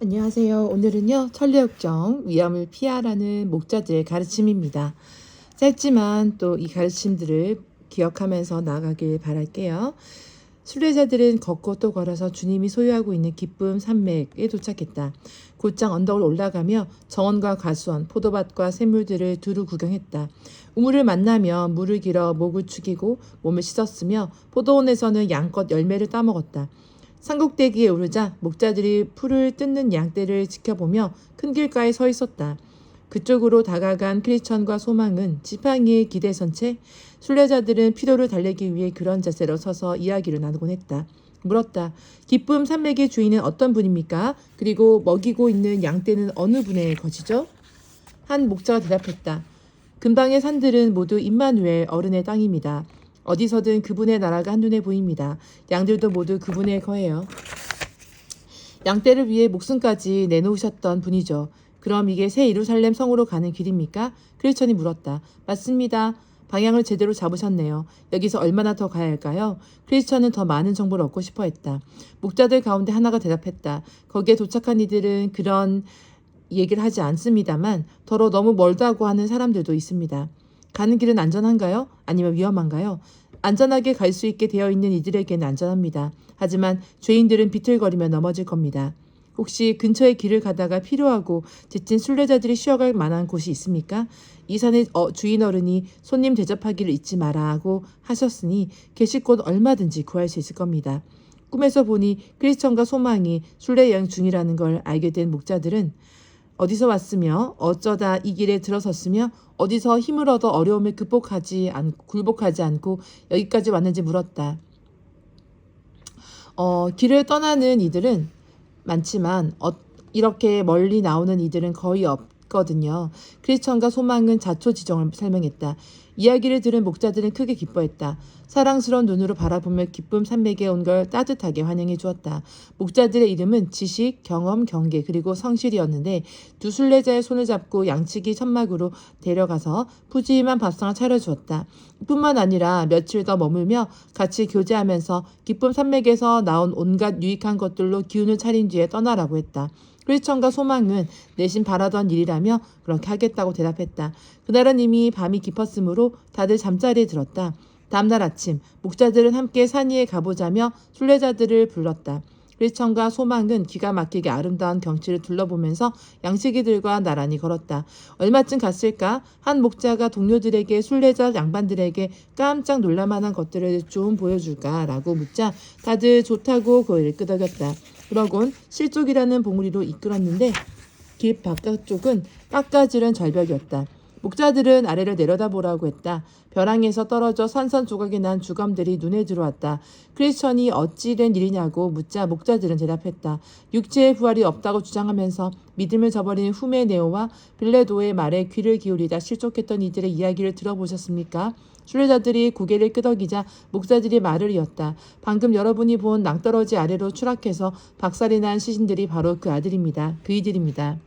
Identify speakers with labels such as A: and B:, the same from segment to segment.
A: 안녕하세요. 오늘은요, 천리역정 위험을 피하라는 목자들의 가르침입니다. 짧지만 또 이 가르침들을 기억하면서 나아가길 바랄게요. 순례자들은 걷고 또 걸어서 주님이 소유하고 있는 기쁨 산맥에 도착했다. 곧장 언덕을 올라가며 정원과 과수원, 포도밭과 샘물들을 두루 구경했다. 우물을 만나며 물을 길어 목을 축이고 몸을 씻었으며 포도원에서는 양껏 열매를 따먹었다. 산꼭대기에 오르자 목자들이 풀을 뜯는 양떼를 지켜보며 큰 길가에 서 있었다. 그쪽으로 다가간 크리스천과 소망은 지팡이에 기대선 채 순례자들은 피로를 달래기 위해 그런 자세로 서서 이야기를 나누곤 했다. 물었다. 기쁨 산맥의 주인은 어떤 분입니까? 그리고 먹이고 있는 양떼는 어느 분의 것이죠? 한 목자가 대답했다. 근방의 산들은 모두 임마누엘 어른의 땅입니다. 어디서든 그분의 나라가 한눈에 보입니다. 양들도 모두 그분의 거예요. 양떼를 위해 목숨까지 내놓으셨던 분이죠. 그럼 이게 새 예루살렘 성으로 가는 길입니까? 크리스천이 물었다. 맞습니다. 방향을 제대로 잡으셨네요. 여기서 얼마나 더 가야 할까요? 크리스천은 더 많은 정보를 얻고 싶어 했다. 목자들 가운데 하나가 대답했다. 거기에 도착한 이들은 그런 얘기를 하지 않습니다만 더러 너무 멀다고 하는 사람들도 있습니다. 가는 길은 안전한가요? 아니면 위험한가요? 안전하게 갈 수 있게 되어 있는 이들에게는 안전합니다. 하지만 죄인들은 비틀거리며 넘어질 겁니다. 혹시 근처의 길을 가다가 필요하고 지친 순례자들이 쉬어갈 만한 곳이 있습니까? 이 산의 주인 어른이 손님 대접하기를 잊지 마라고 하셨으니 계실 곳 얼마든지 구할 수 있을 겁니다. 꿈에서 보니 크리스천과 소망이 순례 여행 중이라는 걸 알게 된 목자들은 어디서 왔으며 어쩌다 이 길에 들어섰으며 어디서 힘을 얻어 어려움을 굴복하지 않고 여기까지 왔는지 물었다. 길을 떠나는 이들은 많지만 이렇게 멀리 나오는 이들은 거의 없거든요. 크리스천과 소망은 자초지종을 설명했다. 이야기를 들은 목자들은 크게 기뻐했다. 사랑스러운 눈으로 바라보며 기쁨 산맥에 온 걸 따뜻하게 환영해 주었다. 목자들의 이름은 지식, 경험, 경계 그리고 성실이었는데 두 순례자의 손을 잡고 양치기 천막으로 데려가서 푸짐한 밥상을 차려주었다. 뿐만 아니라 며칠 더 머물며 같이 교제하면서 기쁨 산맥에서 나온 온갖 유익한 것들로 기운을 차린 뒤에 떠나라고 했다. 크리스천과 소망은 내심 바라던 일이라며 그렇게 하겠다고 대답했다. 그날은 이미 밤이 깊었으므로 다들 잠자리에 들었다. 다음날 아침 목자들은 함께 산 위에 가보자며 순례자들을 불렀다. 크리스천과 소망은 기가 막히게 아름다운 경치를 둘러보면서 양치기들과 나란히 걸었다. 얼마쯤 갔을까? 한 목자가 동료들에게 순례자 양반들에게 깜짝 놀랄만한 것들을 좀 보여줄까라고 묻자 다들 좋다고 고개를 끄덕였다. 그러곤 실족이라는 봉우리로 이끌었는데 길 바깥쪽은 깎아지른 절벽이었다. 목자들은 아래를 내려다보라고 했다. 벼랑에서 떨어져 산산 조각이 난 주검들이 눈에 들어왔다. 크리스천이 어찌 된 일이냐고 묻자 목자들은 대답했다. 육체의 부활이 없다고 주장하면서 믿음을 저버린 후메네오와 빌레도의 말에 귀를 기울이다 실족했던 이들의 이야기를 들어보셨습니까? 순례자들이 고개를 끄덕이자 목자들이 말을 이었다. 방금 여러분이 본 낭떠러지 아래로 추락해서 박살이 난 시신들이 바로 그 아들입니다. 그이들입니다.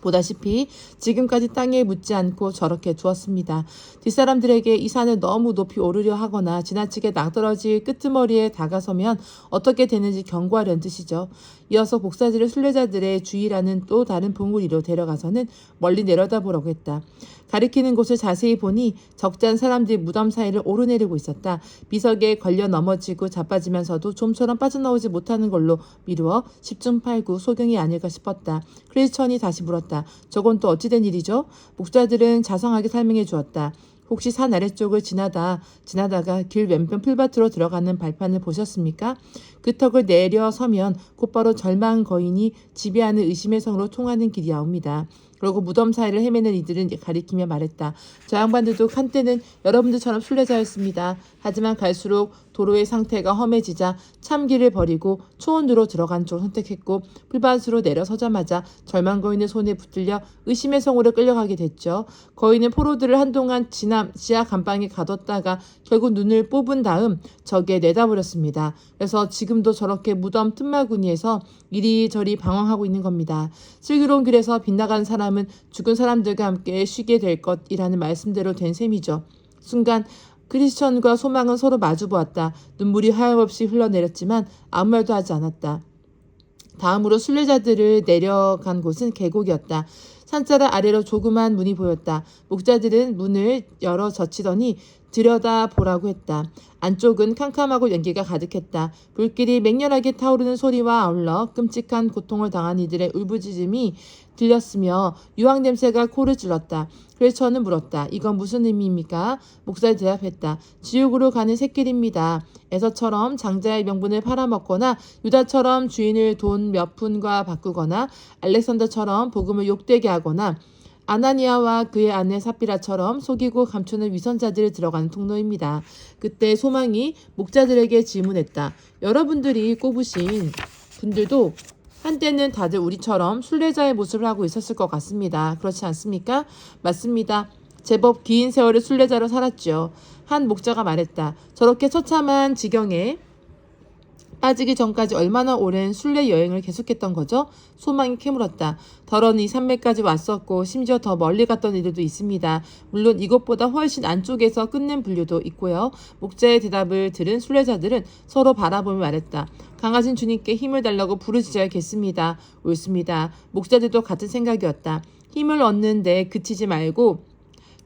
A: 보다시피 지금까지 땅에 묻지 않고 저렇게 두었습니다. 뒷사람들에게 이 산을 너무 높이 오르려 하거나 지나치게 낭떠러지 끄트머리에 다가서면 어떻게 되는지 경고하려는 뜻이죠. 이어서 목사들을 순례자들의 주의라는 또 다른 봉우리로 데려가서는 멀리 내려다보라고 했다. 가리키는 곳을 자세히 보니 적잖은 사람들이 무덤 사이를 오르내리고 있었다. 비석에 걸려 넘어지고 자빠지면서도 좀처럼 빠져나오지 못하는 걸로 미루어 10중 8구 소경이 아닐까 싶었다. 크리스천이 다시 물었다. 저건 또 어찌 된 일이죠? 목자들은 자성하게 설명해 주었다. 혹시 산 아래쪽을 지나다가 길 왼편 풀밭으로 들어가는 발판을 보셨습니까? 그 턱을 내려 서면 곧바로 절망 거인이 지배하는 의심의 성으로 통하는 길이옵니다. 그러고 무덤 사이를 헤매는 이들은 가리키며 말했다. 저 양반들도 한때는 여러분들처럼 순례자였습니다. 하지만 갈수록 도로의 상태가 험해지자 참길을 버리고 초원으로 들어간 쪽을 선택했고 풀밭으로 내려서자마자 절망 거인의 손에 붙들려 의심의 성으로 끌려가게 됐죠. 거인은 포로들을 한동안 지하 감방에 가뒀다가 결국 눈을 뽑은 다음 적에 내다버렸습니다. 그래서 지금도 저렇게 무덤 틈마구니에서 이리저리 방황하고 있는 겁니다. 슬기로운 길에서 빗나간 사람은 죽은 사람들과 함께 쉬게 될 것이라는 말씀대로 된 셈이죠. 순간 크리스천과 소망은 서로 마주보았다. 눈물이 하염없이 흘러내렸지만 아무 말도 하지 않았다. 다음으로 순례자들을 내려간 곳은 계곡이었다. 산자락 아래로 조그만 문이 보였다. 목자들은 문을 열어 젖히더니 들여다보라고 했다. 안쪽은 캄캄하고 연기가 가득했다. 불길이 맹렬하게 타오르는 소리와 아울러 끔찍한 고통을 당한 이들의 울부짖음이 들렸으며 유황 냄새가 코를 찔렀다. 그래서 저는 물었다. 이건 무슨 의미입니까? 목사가 대답했다. 지옥으로 가는 새길입니다. 에서처럼 장자의 명분을 팔아먹거나 유다처럼 주인을 돈 몇 푼과 바꾸거나 알렉산더처럼 복음을 욕되게 하거나 아나니아와 그의 아내 삽비라처럼 속이고 감추는 위선자들이 들어가는 통로입니다. 그때 소망이 목자들에게 질문했다. 여러분들이 꼽으신 분들도 한때는 다들 우리처럼 순례자의 모습을 하고 있었을 것 같습니다. 그렇지 않습니까? 맞습니다. 제법 긴 세월을 순례자로 살았죠. 한 목자가 말했다. 저렇게 처참한 지경에 빠지기 전까지 얼마나 오랜 순례 여행을 계속했던 거죠? 소망이 캐물었다. 더러운 이 산맥까지 왔었고 심지어 더 멀리 갔던 이들도 있습니다. 물론 이것보다 훨씬 안쪽에서 끝낸 분류도 있고요. 목자의 대답을 들은 순례자들은 서로 바라보며 말했다. 강하신 주님께 힘을 달라고 부르짖어야겠습니다. 옳습니다. 목자들도 같은 생각이었다. 힘을 얻는데 그치지 말고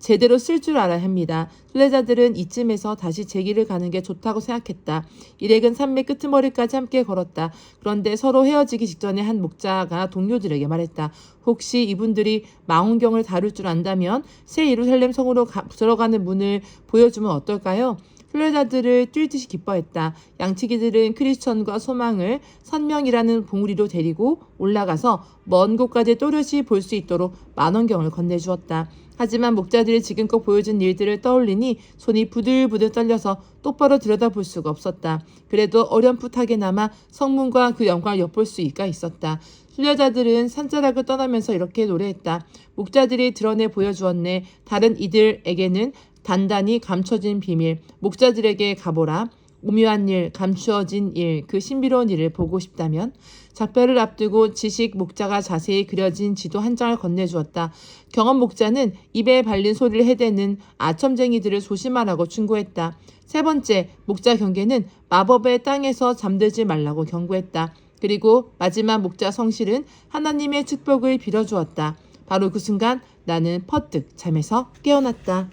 A: 제대로 쓸 줄 알아야 합니다. 순례자들은 이쯤에서 다시 제 길을 가는 게 좋다고 생각했다. 일행은 산맥 끄트머리까지 함께 걸었다. 그런데 서로 헤어지기 직전에 한 목자가 동료들에게 말했다. 혹시 이분들이 망원경을 다룰 줄 안다면 새 예루살렘 성으로 들어가는 문을 보여주면 어떨까요? 순례자들을 뛸듯이 기뻐했다. 양치기들은 크리스천과 소망을 선명이라는 봉우리로 데리고 올라가서 먼 곳까지 또렷이 볼 수 있도록 망원경을 건네주었다. 하지만 목자들이 지금껏 보여준 일들을 떠올리니 손이 부들부들 떨려서 똑바로 들여다볼 수가 없었다. 그래도 어렴풋하게나마 성문과 그 영광을 엿볼 수가 있었다. 순례자들은 산자락을 떠나면서 이렇게 노래했다. 목자들이 드러내 보여주었네. 다른 이들에게는 단단히 감춰진 비밀. 목자들에게 가보라. 오묘한 일, 감추어진 일, 그 신비로운 일을 보고 싶다면 작별을 앞두고 지식 목자가 자세히 그려진 지도 한 장을 건네주었다. 경험 목자는 입에 발린 소리를 해대는 아첨쟁이들을 조심하라고 충고했다. 세 번째, 목자 경계는 마법의 땅에서 잠들지 말라고 경고했다. 그리고 마지막 목자 성실은 하나님의 축복을 빌어주었다. 바로 그 순간 나는 퍼뜩 잠에서 깨어났다.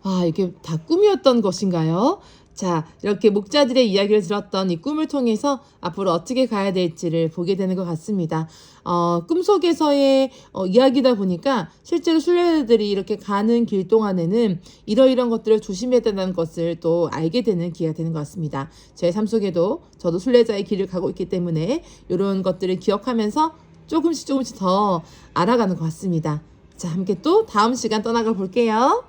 A: 와, 이게 다 꿈이었던 것인가요? 자, 이렇게 목자들의 이야기를 들었던 이 꿈을 통해서 앞으로 어떻게 가야 될지를 보게 되는 것 같습니다. 꿈속에서의 이야기다 보니까 실제로 순례자들이 이렇게 가는 길 동안에는 이러이러한 것들을 조심해야 된다는 것을 또 알게 되는 기회가 되는 것 같습니다. 제 삶 속에도 저도 순례자의 길을 가고 있기 때문에 이런 것들을 기억하면서 조금씩 더 알아가는 것 같습니다. 자, 함께 또 다음 시간 떠나가 볼게요.